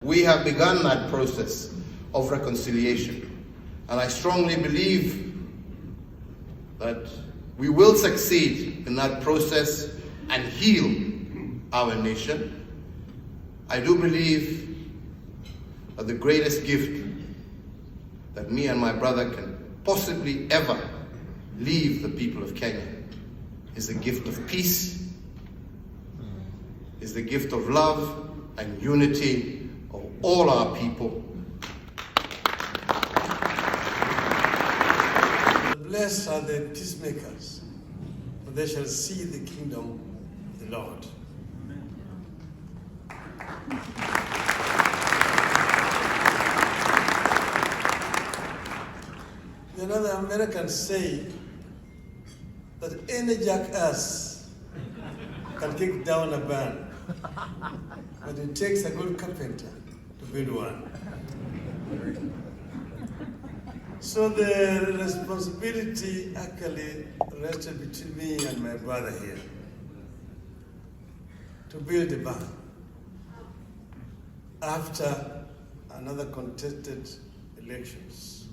We have begun that process of reconciliation, and I strongly believe that we will succeed in that process and heal our nation. I do believe that the greatest gift that me and my brother can possibly ever leave the people of Kenya is the gift of peace, is the gift of love and unity of all our people. Blessed are the peacemakers, for they shall see the kingdom of the Lord. You know, the Americans say that any jackass can kick down a barn, but it takes a good carpenter to build one. So the responsibility actually rested between me and my brother here to build a barn after another contested elections.